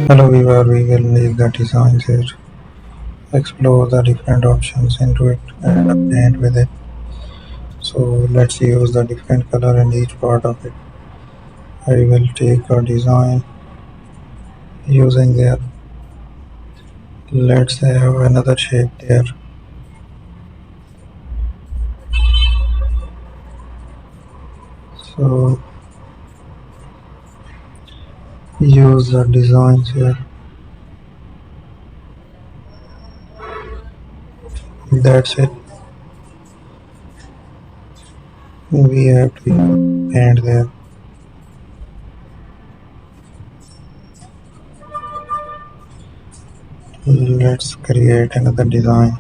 Hello viewer, we will make the designs here, explore the different options into it and paint with it. So let's use the different color in each part of it. I will take a design using there. Let's have another shape there. So use the designs here. That's it. We have to paint there. Let's create another design.